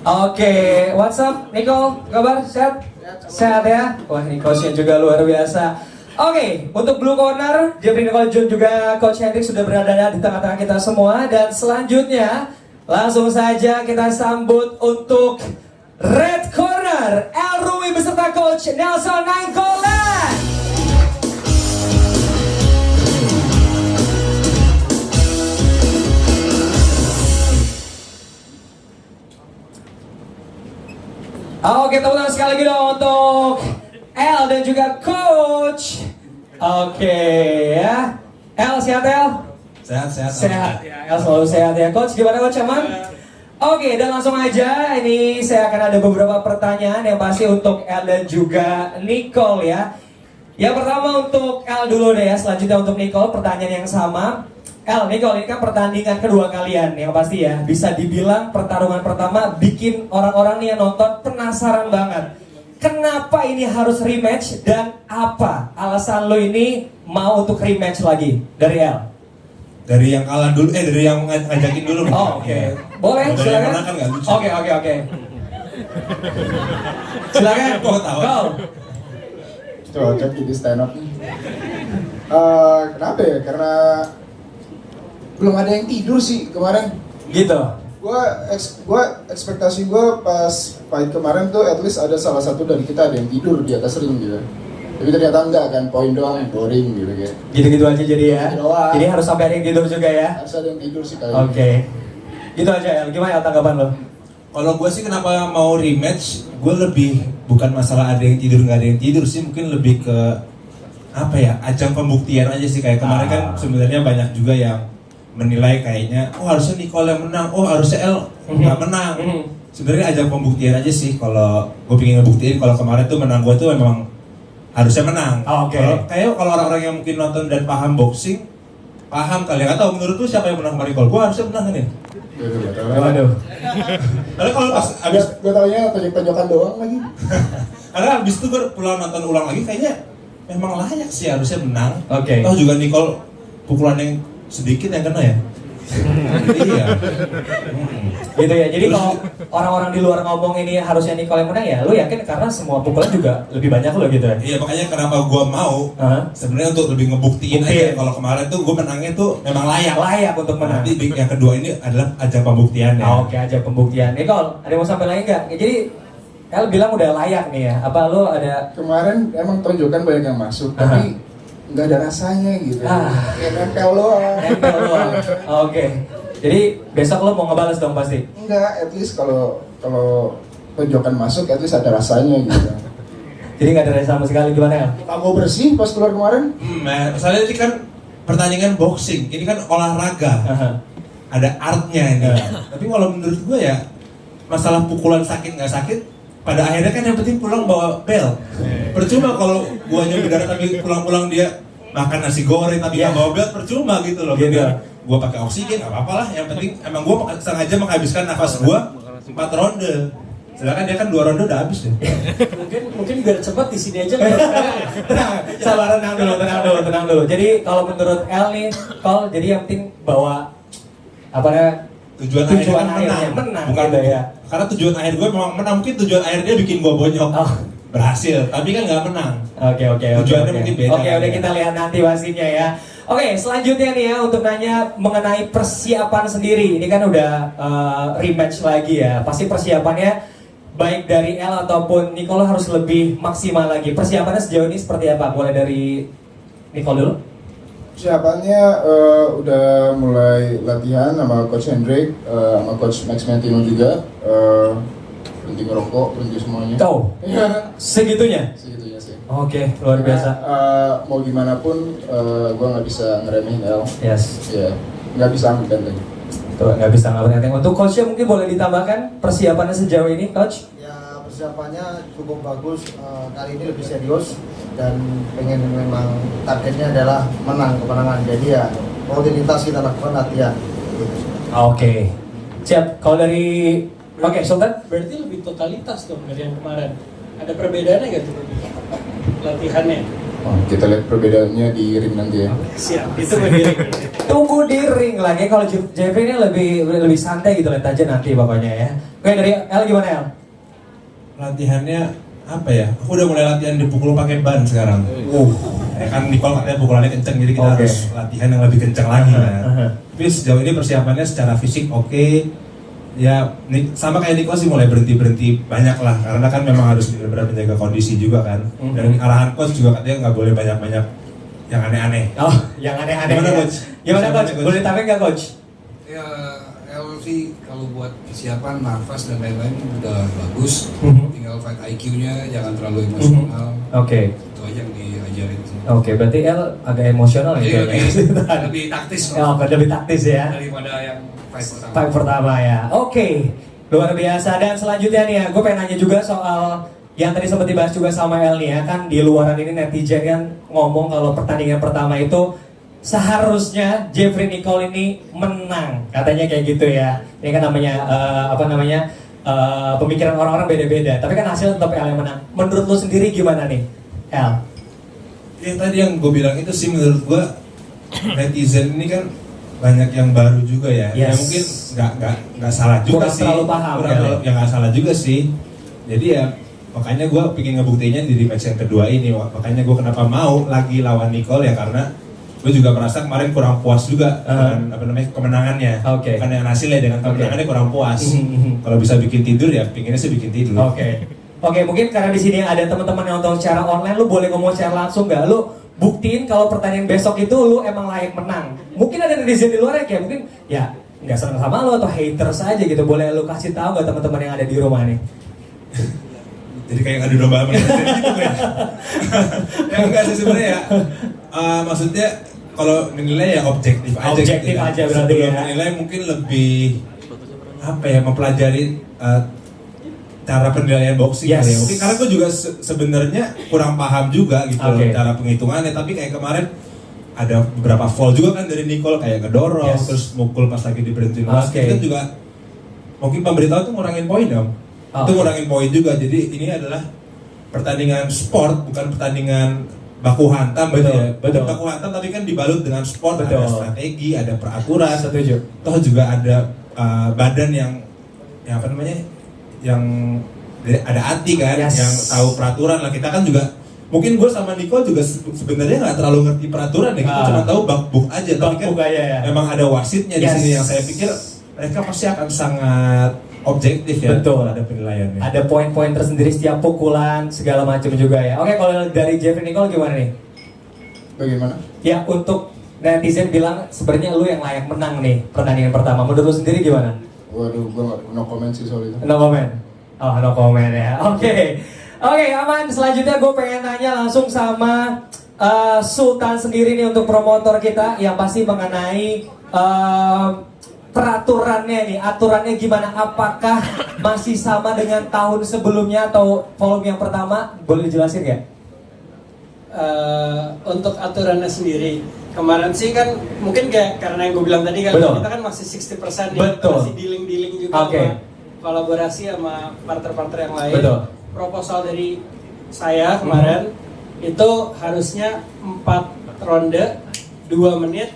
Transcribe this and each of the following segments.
Oke, what's up, Nicole? Kabar? Sehat? Sehat ya? Wah, ini coachnya juga luar biasa. Oke, untuk Blue Corner, Jeffrey Nicole Jun juga Coach Hendrik sudah berada di tengah-tengah kita semua. Dan selanjutnya, langsung saja kita sambut untuk Red Corner, El Rui beserta Coach Nelson Nainggolan. Oke, tepuk tangan sekali lagi dong untuk El dan juga Coach. Oke ya, El sehat El? Sehat ya, El selalu sehat ya. Coach gimana Coach, aman? Oke, dan langsung aja ini saya akan ada beberapa pertanyaan yang pasti untuk El dan juga Nicole ya. Yang pertama untuk El dulu deh ya, selanjutnya untuk Nicole pertanyaan yang sama. El, Nicole, ini kan pertandingan kedua kalian yang pasti ya. Bisa dibilang pertarungan pertama bikin orang-orang nih yang nonton penasaran banget. Kenapa ini harus rematch dan apa alasan lo ini mau untuk rematch lagi dari El? Dari yang kalah dulu, dari yang ngajakin dulu. Oh, oke. Boleh, dari silakan. yang menang kan nggak lucu. Oke. Silakan. Kok ketawa? Go. Cocok jadi stand up. Kenapa ya? Karena belum ada yang tidur sih kemarin. Gitu. Gua ekspektasi gua pas fight kemarin tuh at least ada salah satu dari kita ada yang tidur di atas ring gitu. Tapi ternyata enggak kan, poin doang, boring gitu kayak. Gitu-gitu aja jadi ya. Gitu doang. Jadi harus sampai ada yang tidur juga ya. Harus ada yang tidur sih kali. Oke. Gitu aja El. Gimana El tanggapan lo? Kalau gue sih kenapa mau rematch, gue lebih bukan masalah ada yang tidur nggak ada yang tidur sih, mungkin lebih ke apa ya, ajang pembuktian aja sih. Kayak kemarin kan sebenarnya banyak juga yang menilai kayaknya, oh harusnya Nicole yang menang, oh harusnya El nggak menang. Sebenarnya ajang pembuktian aja sih. Kalau gue pengen ngebuktiin kalau kemarin tuh menang gue tuh memang harusnya menang. Oke. Kayak kalau orang-orang yang mungkin nonton dan paham boxing, paham kali ya. Atau menurut lu siapa yang menang kemarin? Kalau gue harusnya menang kan ya? Waduh. Karena kalau pas abis gue taunya tonjok-tonjokan doang lagi. karena abis itu gue pulang nonton ulang lagi, kayaknya memang layak sih harusnya menang. Oke. Tahu juga Nicole pukulan yang sedikit yang kena ya. Iya. Gitu ya. Jadi kalau orang-orang di luar ngomong ini harusnya Nicole yang menang ya, lu yakin karena semua pukulan juga lebih banyak lo gitu ya? Iya, makanya kenapa gue mau sebenarnya untuk lebih ngebuktiin aja kalau kemarin tuh gue menangnya tuh memang layak untuk menang. Nanti yang kedua ini adalah ajang pembuktian ya. Oke, ajang pembuktian. Nicole, ada yang mau sampai lagi nggak? Ya, jadi El bilang udah layak nih ya. Apa lu ada? Kemarin emang tonjokan banyak yang masuk, tapi nggak ada rasanya gitu. Ya nempel doang. Oke. Jadi besok lo mau ngebales dong pasti? Enggak, at least kalau tonjokan masuk, at least ada rasanya gitu. Jadi nggak ada rasa sama sekali, gimana El? Kamu bersih pas keluar kemarin? Soalnya ini kan pertandingan boxing, ini kan olahraga. Ada artnya ini. Tapi kalau menurut gue ya, masalah pukulan sakit nggak sakit, pada akhirnya kan yang penting pulang bawa bel. Percuma kalau guanya berdarah tapi pulang-pulang dia makan nasi goreng tapi nggak bawa bel, percuma gitu loh. Gitu. Gua pakai oksigen, nggak apa-apa lah. Yang penting emang gua sengaja menghabiskan nafas gua 4 ronde. Sedangkan dia kan 2 ronde udah habis deh. mungkin biar cepat di sini aja. Tenang, sabar, tenang dulu. Jadi kalau menurut El nih, jadi yang penting bawa apa namanya? Tujuan akhirnya menang. Bukan gitu ya. Karena tujuan akhir gue memang menang, mungkin tujuan akhir dia bikin gue bonyok. Berhasil, tapi kan nggak menang. Oke. Tujuannya mungkin beda. Oke, udah kita lihat nanti pastinya ya. Oke, selanjutnya nih ya untuk nanya mengenai persiapan sendiri. Ini kan udah rematch lagi ya. Pasti persiapannya baik dari El ataupun Nicole harus lebih maksimal lagi. Persiapannya sejauh ini seperti apa? Mulai dari Nicole dulu. Persiapannya udah mulai latihan sama Coach Hendrik, sama Coach Max Mentino juga. Berhenti ngerokok, berhenti semuanya. Tahu? Segitunya? Segitunya sih. Oke, luar biasa. Mau gimana pun, gue nggak bisa ngeremehin El. Yes. Ya, nggak bisa ambil benteng. Tuh, nggak bisa ngambil enteng. Untuk coachnya mungkin boleh ditambahkan persiapannya sejauh ini, coach? Ya, persiapannya cukup bagus. Kali ini lebih serius dan pengen memang targetnya adalah menang, kemenangan. Jadi ya rutinitas kita lakukan latihan. Oke. Siap. Kalau dari Sultan? Berarti lebih totalitas dong dari yang kemarin. Ada perbedaannya nggak tuh latihannya? Oh, kita lihat perbedaannya di ring nanti ya. Siap, itu berdiri. Tunggu di ring lagi. Kalau Jeffrey ini lebih santai gitu, lihat aja nanti pokoknya ya. Oke, dari El gimana El? Latihannya apa ya? Aku udah mulai latihan dipukul pakai ban sekarang. Ya kan Nicole katanya pukulannya kenceng, jadi kita Oke. harus latihan yang lebih kenceng lagi kan. Uh-huh. Tapi sejauh ini persiapannya secara fisik oke. Ya sama kayak Nicole sih mulai berhenti banyak lah, karena kan memang harus benar-benar menjaga kondisi juga kan. Dan arahan coach juga katanya nggak boleh banyak-banyak yang aneh-aneh. Oh, yang aneh-aneh. Gimana, ya. Coach? Gimana Gimana, coach? Coach? Boleh tambahin nggak coach? Ya, El sih kalau buat persiapan, nafas dan lain-lain udah bagus. Mhm. Tinggal fight IQ-nya jangan terlalu emosional. Oke. Itu aja yang diajarin sih. Oke, berarti El agak emosional Jadi ya lebih taktis Oh, lebih taktis ya. daripada yang fight pertama. Fight pertama ya. Oke. Luar biasa. Dan selanjutnya nih ya, gue pengen nanya juga soal yang tadi sempat dibahas juga sama El nih ya, kan di luaran ini netizen kan ngomong kalau pertandingan pertama itu seharusnya Jeffrey Nicole ini menang, katanya kayak gitu ya. Ini kan namanya pemikiran orang-orang beda-beda. Tapi kan hasil tetap El yang menang. Menurut lu sendiri gimana nih, El? Ya tadi yang gue bilang itu sih menurut gue netizen ini kan banyak yang baru juga ya. Ya Yes. mungkin nggak salah juga Kurang sih. terlalu paham, ya. Ya nggak salah juga sih. Jadi ya makanya gue pengen ngebuktinya di rematch yang kedua ini. Makanya gue kenapa mau lagi lawan Nicole ya, karena gue juga merasa kemarin kurang puas juga dengan kemenangannya. Oke. Bukan dengan hasilnya, dengan kemenangannya kurang puas. Kalau bisa bikin tidur ya pinginnya sih bikin tidur. Oke, mungkin karena di sini ada teman-teman yang nonton secara online, lu boleh ngomong secara langsung nggak? Lu buktiin kalau pertandingan besok itu lu emang layak menang. Mungkin ada netizen di luar ya, kayak mungkin ya nggak senang sama lu atau haters aja gitu. Boleh lu kasih tahu nggak teman-teman yang ada di rumah nih? Jadi kayak ngadu domba sama netizen gitu kan. Ya enggak sih sebenarnya ya. Maksudnya kalau menilai ya objektif aja. Objektif gitu ya. aja berarti Sebelum ya. menilai mungkin lebih apa ya, mempelajari cara penilaian boxing Yes. kali ya. Mungkin karena gue juga sebenarnya kurang paham juga gitu Oke. cara penghitungannya. Tapi kayak kemarin ada beberapa fall juga kan dari Nicole, kayak ngedorong, Yes. terus mukul pas lagi diberhentiin wasit. Oke. Itu kan juga mungkin pemberitahu tuh ngurangin poin dong. Itu ngurangin poin juga. Jadi ini adalah pertandingan sport, bukan pertandingan baku hantam gitu ya. Betul. Baku hantam tapi kan dibalut dengan sport, Betul. ada strategi, ada peraturan. Setuju. Toh juga ada badan yang apa namanya, yang ada hati kan, Yes. yang tahu peraturan lah. Kita kan juga mungkin gue sama Nico juga sebenarnya nggak terlalu ngerti peraturan ya. Kita cuma tahu bak-buk aja. Tapi kan Bak-buk aja ya. memang ada wasitnya di Yes. sini yang saya pikir mereka pasti akan sangat objektif ya. Betul. Ada penilaiannya. Ada poin-poin tersendiri setiap pukulan segala macam juga ya. Oke, kalau dari Jeffrey Nicole gimana nih? Bagaimana? Ya untuk netizen bilang sebenarnya lu yang layak menang nih pertandingan pertama. Menurut lu sendiri gimana? Waduh, gue no comment sih soal itu. No comment. Oh, no comment ya. Oke, aman. Selanjutnya gue pengen nanya langsung sama Sultan sendiri nih untuk promotor kita yang pasti mengenai peraturannya nih, aturannya gimana? Apakah masih sama dengan tahun sebelumnya atau volume yang pertama? Boleh dijelasin ya? Untuk aturannya sendiri, kemarin sih kan mungkin kayak karena yang gue bilang tadi kan, Betul. kita kan masih 60% nih, Betul. masih dealing juga Oke. sama kolaborasi sama partner-partner yang lain. Betul. Proposal dari saya kemarin itu harusnya 4 ronde 2 menit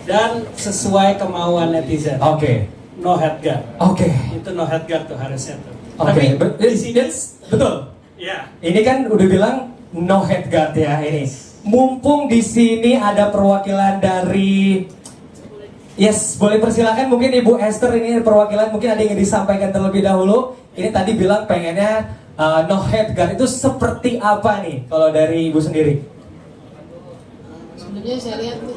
dan sesuai kemauan netizen. Oke. No head guard. Oke. Itu no head guard tuh harusnya tuh. Oke. di sini Betul. ya. Ini kan udah bilang no head guard ya ini. Mumpung di sini ada perwakilan dari Yes, boleh persilakan mungkin Ibu Esther ini perwakilan, mungkin ada yang ingin disampaikan terlebih dahulu. Ini tadi bilang pengennya no head guard, itu seperti apa nih kalau dari Ibu sendiri? Sebenarnya saya lihat tuh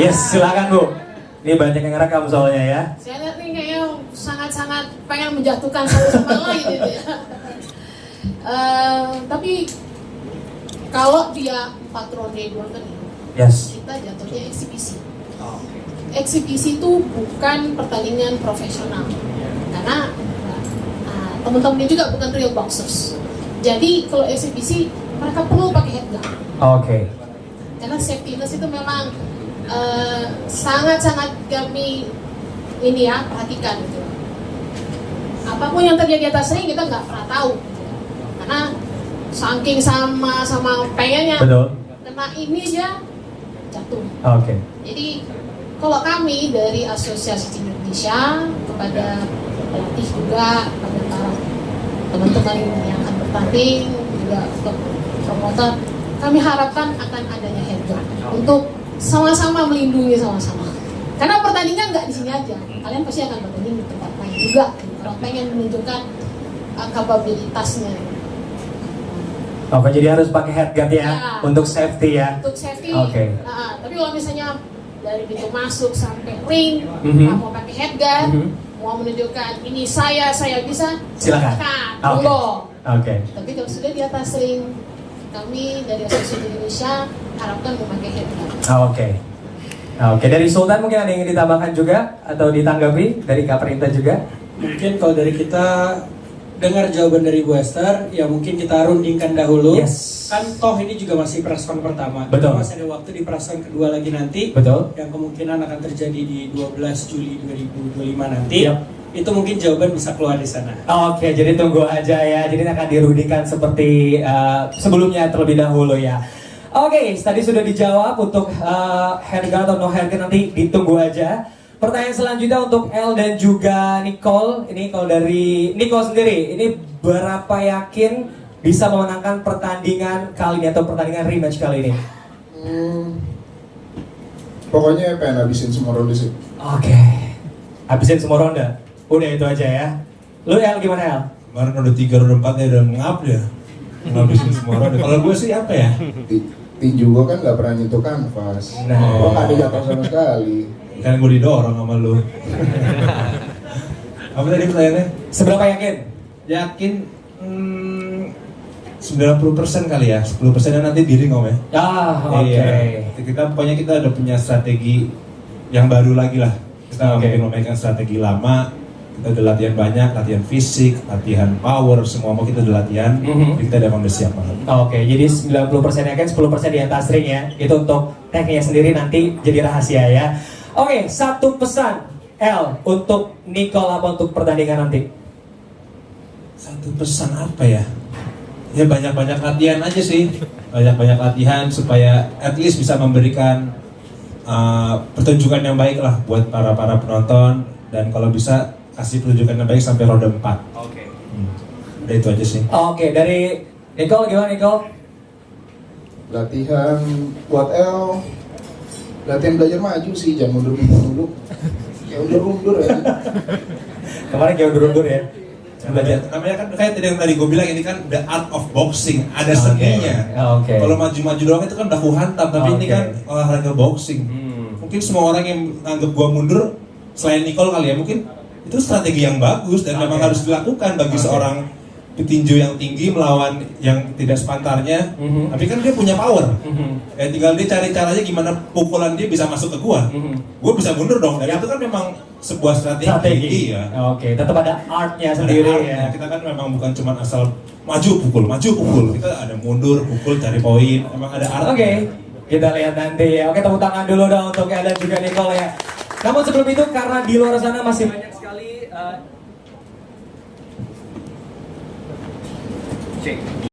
Yes, silakan Bu. Ini banyak yang ngerekam soalnya ya. saya lihat nih kayaknya sangat-sangat pengen menjatuhkan satu sama lain gitu ya. Tapi kalau dia 4 ronde 2 menit, Yes. kita jatuhnya eksibisi. Eksibisi itu bukan pertandingan profesional, karena teman-teman ini juga bukan real boxers. Jadi kalau eksibisi mereka perlu pakai head guard. Oke. Karena safetyness itu memang sangat-sangat kami ini ya perhatikan gitu. Apapun yang terjadi di atas ring kita nggak pernah tahu. karena saking sama pengennya Betul. kena ini dia jatuh. Oke. Jadi kalau kami dari Asosiasi Tinju Indonesia kepada pelatih juga, kepada para teman-teman yang akan bertanding juga untuk promotor, kami harapkan akan adanya headguard untuk sama-sama melindungi sama-sama. Karena pertandingan nggak di sini aja, kalian pasti akan bertanding di tempat lain juga. Kalau pengen menunjukkan kapabilitasnya. Oke, jadi harus pakai headguard ya, Ya. untuk safety ya. Untuk safety. Oke. Nah, tapi kalau misalnya dari pintu masuk sampai ring, Mhm. mau pakai headguard, Mhm. mau menunjukkan ini saya bisa, Silakan. Oke. monggo. Oke. Tapi kalau sudah di atas ring, kami dari Asosiasi Indonesia harapkan memakai headguard. Oke. Oke, dari Sultan mungkin ada yang ingin ditambahkan juga atau ditanggapi dari Kak Perinta juga? Mungkin kalau dari kita dengar jawaban dari Bu Esther, ya mungkin kita rundingkan dahulu. Yes. Kan toh ini juga masih praskon pertama. Betul. Masih ada waktu di praskon kedua lagi nanti. Betul. Yang kemungkinan akan terjadi di 12 Juli 2025 nanti. Yap. Itu mungkin jawaban bisa keluar di sana. Oke, jadi tunggu aja ya. Jadi akan dirundikan seperti sebelumnya terlebih dahulu ya. Oke, tadi sudah dijawab untuk headguard atau no headguard, nanti ditunggu aja. Pertanyaan selanjutnya untuk El dan juga Nicole. Ini kalau dari Nicole sendiri, ini berapa yakin bisa memenangkan pertandingan kali ini atau pertandingan rematch kali ini? Pokoknya pengen habisin semua ronde sih. Oke, habisin semua ronde. Udah itu aja ya. Lu El gimana El? Kemarin udah 3 udah 4 ya udah ngap ya. Ngabisin semua ronde. Kalau gue sih apa ya? Tinju gua kan nggak pernah nyentuh kanvas. Nah. Gua nggak ada jatuh sama sekali. Kan gue didorong sama lu. Apa tadi pertanyaannya? Seberapa yakin? Yakin 90% kali ya, 10% nanti diri ngom ya. Ah, oke. Iya. Pokoknya kita udah punya strategi yang baru lagi lah. Kita nggak Oke. mungkin memainkan strategi lama. Kita udah latihan banyak, latihan fisik, latihan power, semua kita udah latihan. Mhm. Kita udah udah siap banget. Oke, jadi 90% yakin, 10% di atas ring ya. Itu untuk tekniknya sendiri nanti jadi rahasia ya. Oke, satu pesan El untuk Nicole apa untuk pertandingan nanti? Satu pesan apa ya? Ya banyak-banyak latihan aja sih. Banyak-banyak latihan supaya at least bisa memberikan pertunjukan yang baik lah buat para penonton, dan kalau bisa kasih pertunjukan yang baik sampai ronde 4. Oke. Udah itu aja sih. Oke, dari Nicole gimana Nicole? Latihan buat El, latihan belajar maju sih, jangan mundur-mundur dulu. Ya undur-undur ya. Kemarin kayak undur-undur ya. Namanya kan kayak yang tadi gue bilang, ini kan the art of boxing, ada Oke. seninya. Oke. Kalau maju-maju doang itu kan baku hantam, tapi ini Oke. kan olahraga boxing. Mungkin semua orang yang nganggap gue mundur selain Nicole kali ya, mungkin itu strategi yang bagus dan memang Oke. harus dilakukan bagi Oke. seorang petinju yang tinggi melawan yang tidak sepantarnya. Mhm. Tapi kan dia punya power. Mhm. Tinggal dia cari caranya gimana pukulan dia bisa masuk ke gua. Mhm. Gua bisa mundur dong. Dan itu kan memang sebuah strategi. Ya. Oke, tetap ada artnya sendiri Ada artnya. ya. Kita kan memang bukan cuma asal maju pukul. Kita ada mundur, pukul, cari poin. Memang ada artnya. Oke, kita lihat nanti ya. Oke, tepuk tangan dulu dong untuk El dan juga Nicole ya. Namun sebelum itu, karena di luar sana masih banyak sekali